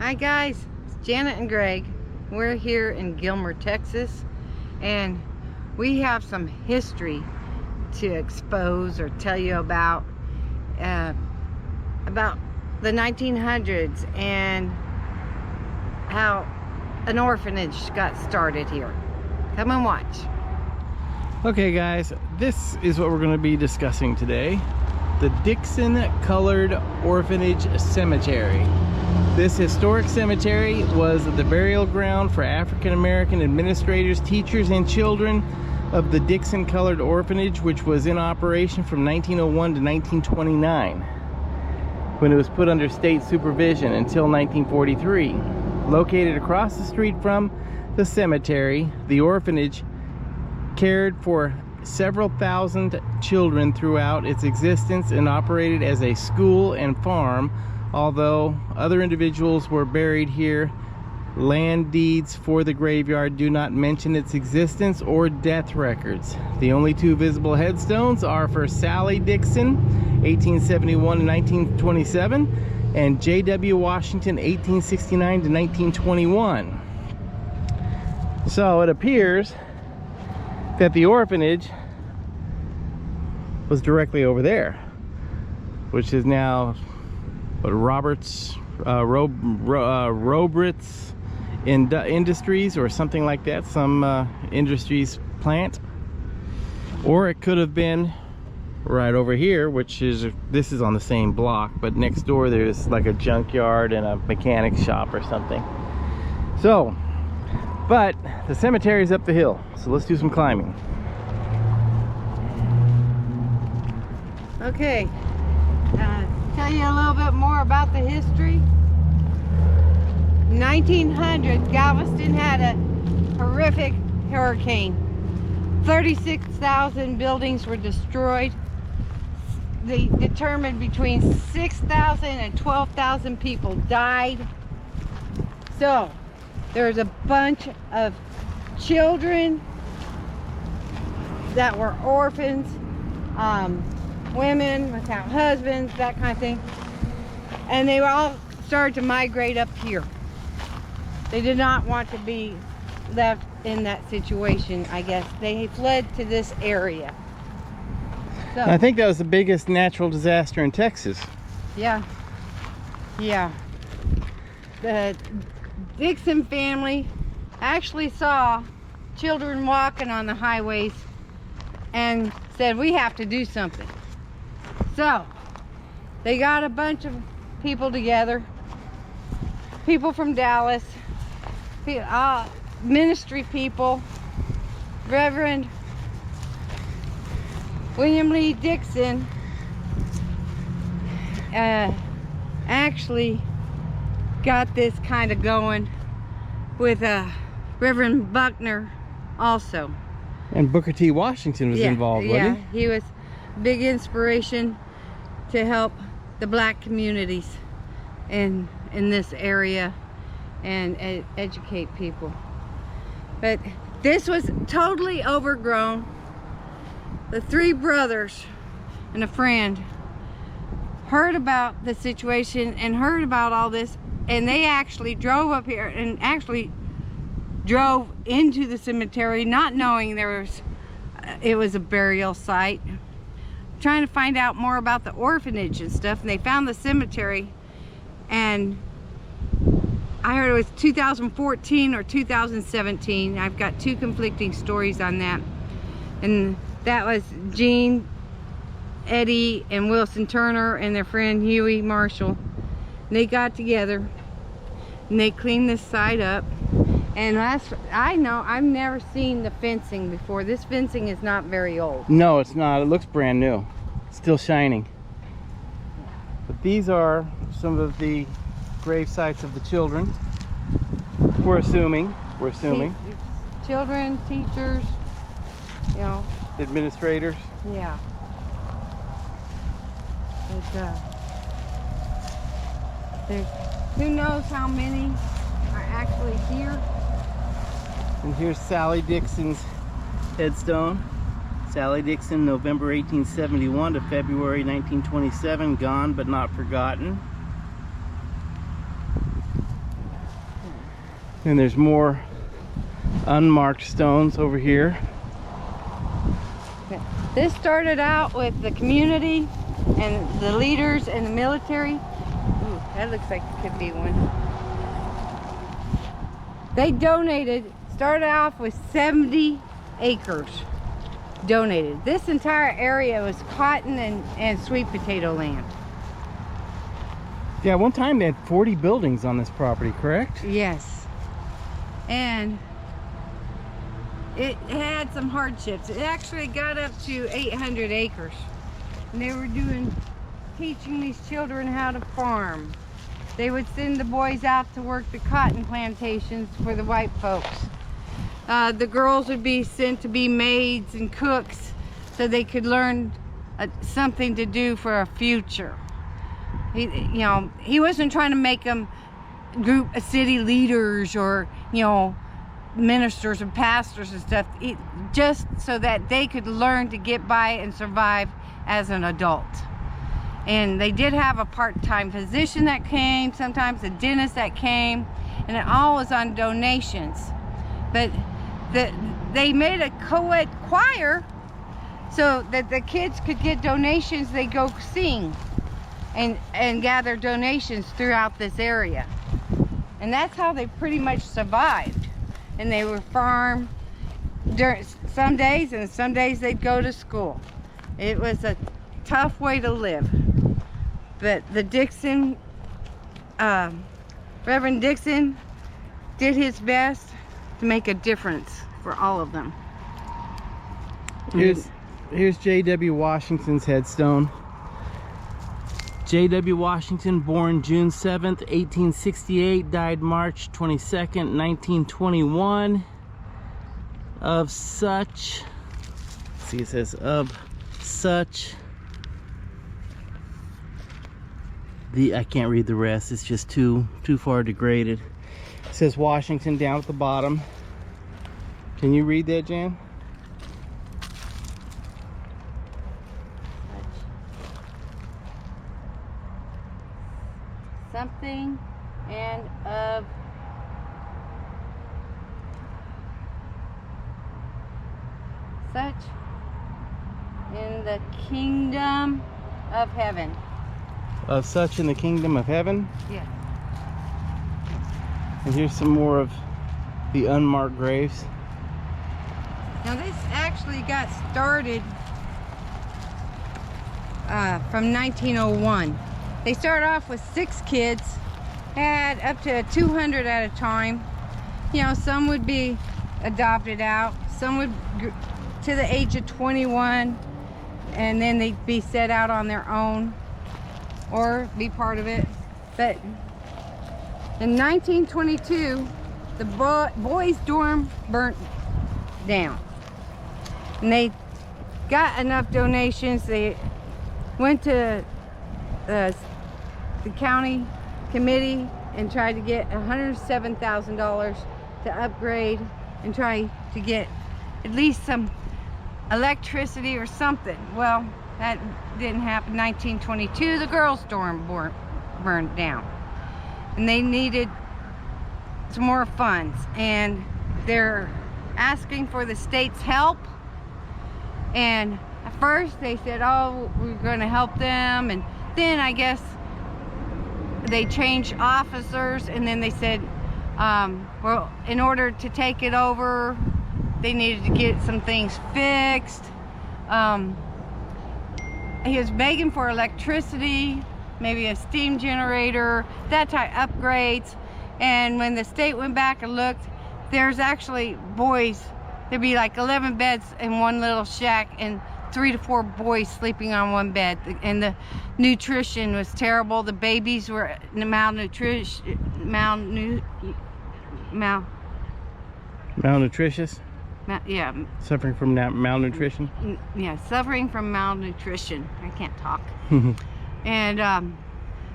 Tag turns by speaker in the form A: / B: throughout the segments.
A: Hi guys, it's Janet and Greg. We're here in Gilmer, Texas, and we have some history to expose or tell you about the 1900s and how an orphanage got started here. Come and watch.
B: Okay guys, this is what we're going to be discussing today. The Dickson Colored Orphanage Cemetery. This historic cemetery was the burial ground for African American administrators, teachers, and children of the Dickson Colored Orphanage, which was in operation from 1901 to 1929, when it was put under state supervision until 1943. Located across the street from the cemetery, the orphanage cared for several thousand children throughout its existence and operated as a school and farm. Although other individuals were buried here, land deeds for the graveyard do not mention its existence or death records. The only two visible headstones are for Sally Dickson, 1871 to 1927, and J.W. Washington, 1869 to 1921. So it appears that the orphanage was directly over there, which is now Roberts Industries or something like that, some industries plant. Or it could have been right over here, which is, this is on the same block, but next door there's like a junkyard and a mechanic shop or something. So, but the cemetery is up the hill, so let's do some climbing.
A: Okay, tell you a little bit more about the history. 1900, Galveston had a horrific hurricane. 36,000 buildings were destroyed. They determined between 6,000 and 12,000 people died. So there's a bunch of children that were orphans, women without husbands, that kind of thing, and they all started to migrate up here. They did not want to be left in that situation. I guess they fled to this area. So
B: I think that was the biggest natural disaster in Texas.
A: Yeah, the Dickson family actually saw children walking on the highways and said, we have to do something. So they got a bunch of people together, people from Dallas, ministry people. Reverend William Lee Dickson actually got this kind of going with Reverend Buckner also.
B: And Booker T. Washington was involved, wasn't he?
A: Yeah, he was a big inspiration to help the black communities in this area and educate people. But this was totally overgrown. The three brothers and a friend heard about the situation and heard about all this, and they actually drove up here and actually drove into the cemetery, not knowing it was a burial site, trying to find out more about the orphanage and stuff. And they found the cemetery, and I heard it was 2014 or 2017. I've got two conflicting stories on that. And that was Gene, Eddie, and Wilson Turner and their friend Huey Marshall. And they got together and they cleaned this side up. And I know, I've never seen the fencing before. This fencing is not very old.
B: No, it's not. It looks brand new. Still shining. But these are some of the grave sites of the children. We're assuming.
A: Children, teachers, you know.
B: Administrators.
A: Yeah. There's who knows how many are actually here.
B: And here's Sally Dickson's headstone. Sally Dickson, November 1871 to February 1927, gone but not forgotten. And there's more unmarked stones over here.
A: This started out with the community and the leaders and the military. Ooh, that looks like it could be one. They donated, started off with 70 acres donated. This entire area was cotton and sweet potato land.
B: Yeah, one time they had 40 buildings on this property, correct?
A: Yes. And it had some hardships. It actually got up to 800 acres. And they were teaching these children how to farm. They would send the boys out to work the cotton plantations for the white folks. The girls would be sent to be maids and cooks so they could learn something to do for a future. He wasn't trying to make them group of city leaders or, ministers and pastors and stuff, just so that they could learn to get by and survive as an adult. And they did have a part-time physician that came, sometimes a dentist that came, and it all was on donations. But they made a co-ed choir so that the kids could get donations. They go sing and gather donations throughout this area. And that's how they pretty much survived. And they would farm during some days, and some days they'd go to school. It was a tough way to live. But the Dickson, Reverend Dickson did his best to make a difference for all of them.
B: Here's J.W. Washington's headstone. J.W. Washington, born June 7th, 1868, died March 22nd, 1921. Of such, see, it says of such, I can't read the rest, it's just too far degraded. It says Washington down at the bottom. Can you read that, Jan?
A: Something and of such in the kingdom of heaven.
B: Of such in the kingdom of heaven?
A: Yeah.
B: And here's some more of the unmarked graves.
A: Now this actually got started from 1901. They started off with 6 kids, had up to 200 at a time. Some would be adopted out, some would to the age of 21, and then they'd be set out on their own or be part of it. But in 1922, the boys' dorm burnt down. And they got enough donations. They went to the county committee and tried to get $107,000 to upgrade and try to get at least some electricity or something. Well, that didn't happen. 1922, the girls' dorm burned down, and they needed some more funds, and they're asking for the state's help. And at first they said, oh, we're going to help them, and then I guess they changed officers, and then they said, well, in order to take it over, they needed to get some things fixed. He was begging for electricity, maybe a steam generator, that type upgrades. And when the state went back and looked, there's actually boys, there'd be like 11 beds in one little shack, and 3 to 4 boys sleeping on one bed, and the nutrition was terrible. The babies were malnutritious. Yeah.
B: Suffering from malnutrition?
A: Yeah, suffering from malnutrition. I can't talk. And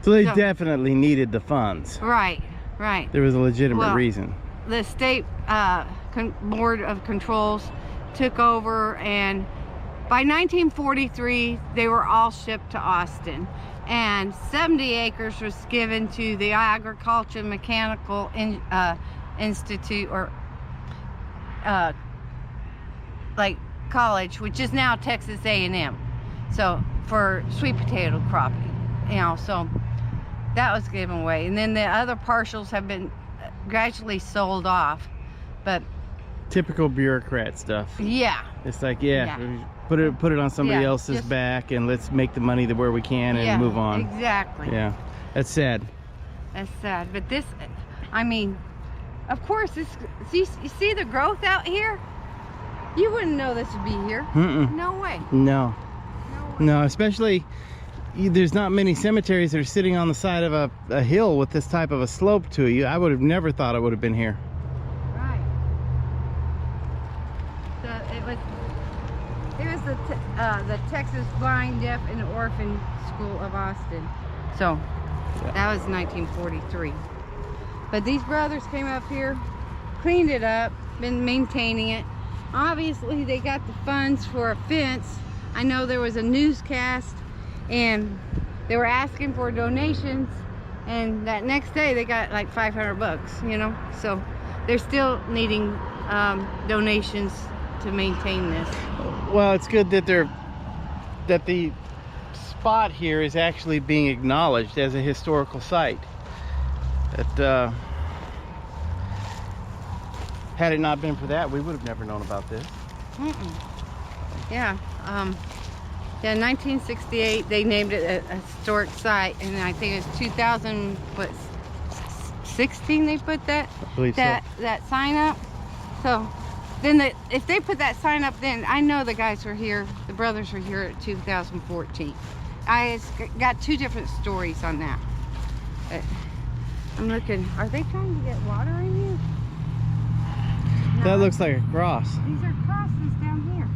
B: so they definitely needed the funds.
A: Right.
B: There was a legitimate reason.
A: The state board of controls took over, and by 1943 they were all shipped to Austin, and 70 acres was given to the agriculture mechanical Institute, or like college, which is now Texas A&M. So for sweet potato cropping, you know, so that was given away. And then the other parcels have been gradually sold off, but
B: typical bureaucrat stuff.
A: Yeah.
B: It's like, put it on somebody else's back, and let's make the money where we can and move on.
A: Exactly.
B: Yeah, that's sad.
A: That's sad. But this, I mean, of course, this. You see the growth out here? You wouldn't know this would be here. No way.
B: No.
A: No way.
B: No, especially there's not many cemeteries that are sitting on the side of a hill with this type of a slope to you. I would have never thought it would have been here.
A: Right. So it was the Texas Blind, Deaf, and Orphan School of Austin. So that was 1943. But these brothers came up here, cleaned it up, been maintaining it. Obviously, they got the funds for a fence. I know there was a newscast, and they were asking for donations, and that next day they got like 500 bucks, you know. So they're still needing donations to maintain this.
B: Well, it's good that the spot here is actually being acknowledged as a historical site. That had it not been for that, we would have never known about this.
A: Yeah. Yeah, in 1968 they named it a historic site, and I think it's 2016 they put that sign up. So then if they put that sign up, then I know the guys were here, the brothers were here at 2014. I got two different stories on that. But I'm looking, are they trying to get water in here? No,
B: that looks like a cross.
A: These are crosses down here.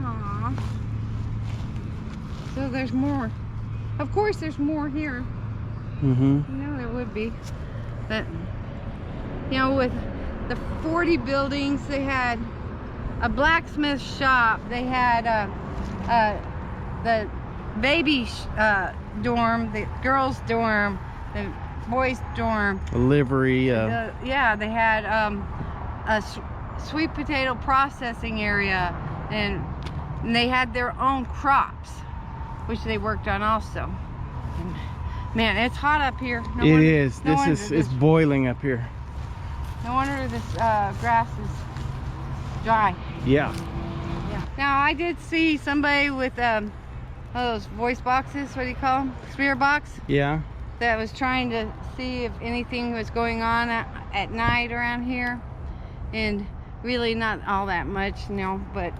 A: Aww. So there's more. Of course there's more here. You know there would be. But, you know, with the 40 buildings, they had a blacksmith shop. They had the baby dorm, the girls dorm, the boys dorm.
B: A livery.
A: Yeah, they had a sweet potato processing area, and they had their own crops, which they worked on also. And man, it's hot up here.
B: It is. It's boiling up here.
A: No wonder this grass is dry.
B: Yeah.
A: Now I did see somebody with those voice boxes. What do you call them? Spirit box.
B: Yeah.
A: That was trying to see if anything was going on at night around here, and really not all that much, you know. But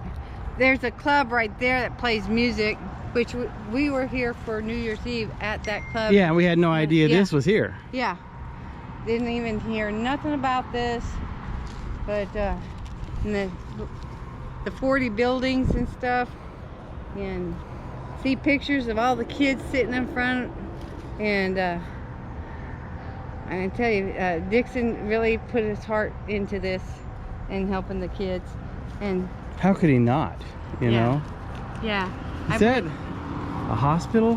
A: there's a club right there that plays music, which we were here for New Year's Eve at that club.
B: Yeah, we had no idea this was here.
A: Yeah, didn't even hear nothing about this. But and the 40 buildings and stuff, and see pictures of all the kids sitting in front. And I can tell you, Dickson really put his heart into this and helping the kids. And
B: how could he not? You know?
A: Yeah.
B: Is that a hospital?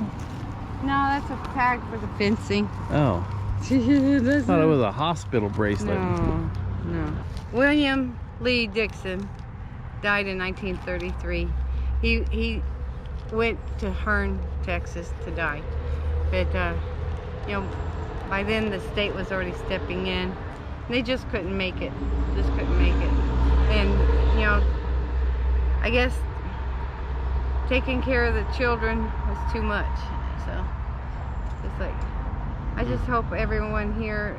A: No, that's a tag for the fencing.
B: Oh. I thought it was a hospital bracelet.
A: No. William Lee Dickson died in 1933. He went to Hearn, Texas to die. But, you know, by then the state was already stepping in. They just couldn't make it. And, you know, I guess taking care of the children was too much. So, it's like, I just hope everyone here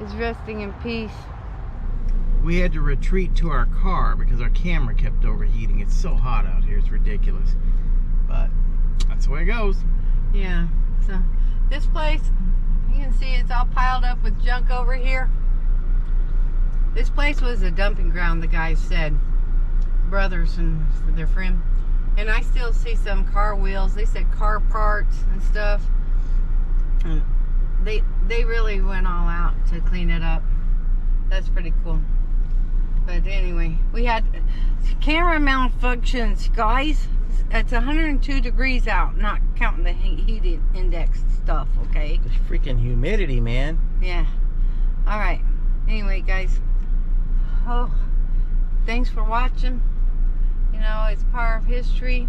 A: is resting in peace.
B: We had to retreat to our car because our camera kept overheating. It's so hot out here, it's ridiculous. But that's the way it goes.
A: Yeah, so this place, you can see it's all piled up with junk over here. This place was a dumping ground, the guys said. Brothers and their friend. And I still see some car wheels. They said car parts and stuff. And they really went all out to clean it up. That's pretty cool. But anyway, we had camera malfunctions, guys. It's 102 degrees out, not counting the heat index stuff, okay?
B: The freaking humidity, man.
A: Yeah. All right. Anyway, guys. Oh, thanks for watching. You know, it's part of history,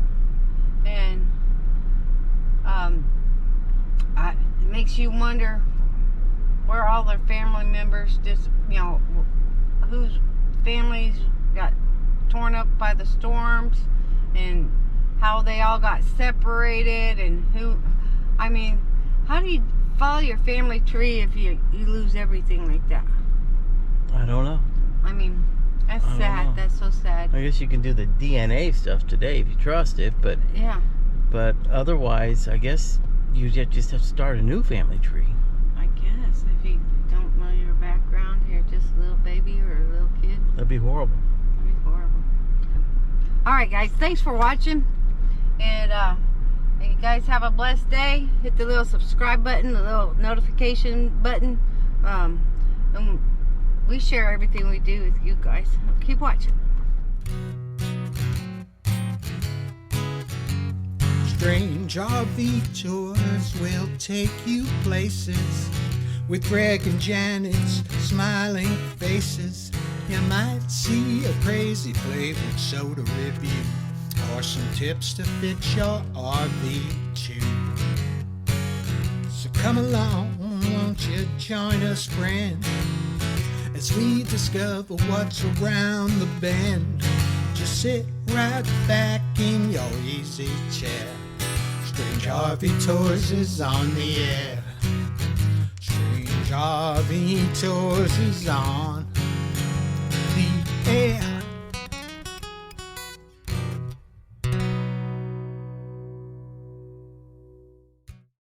A: and it makes you wonder where all their family members just, you know, whose families got torn up by the storms, and how they all got separated, and I mean, how do you follow your family tree if you lose everything like that?
B: I don't know.
A: I mean, that's sad. That's so sad.
B: I guess you can do the DNA stuff today if you trust it, but
A: yeah.
B: But otherwise, I guess you just have to start a new family tree.
A: I guess if you don't know your background, you're just a little baby or a little kid.
B: That'd be horrible.
A: That'd be horrible. All right, guys. Thanks for watching, and you guys have a blessed day. Hit the little subscribe button, the little notification button. And we share everything we do with you guys. Keep watching.
C: Strange RV tours will take you places with Greg and Janet's smiling faces. You might see a crazy flavored soda review or some tips to fix your RV too. So come along, won't you join us, friend, as we discover what's around the bend. Just sit right back in your easy chair. Strange RV Tours is on the air. Strange RV Tours is on the air.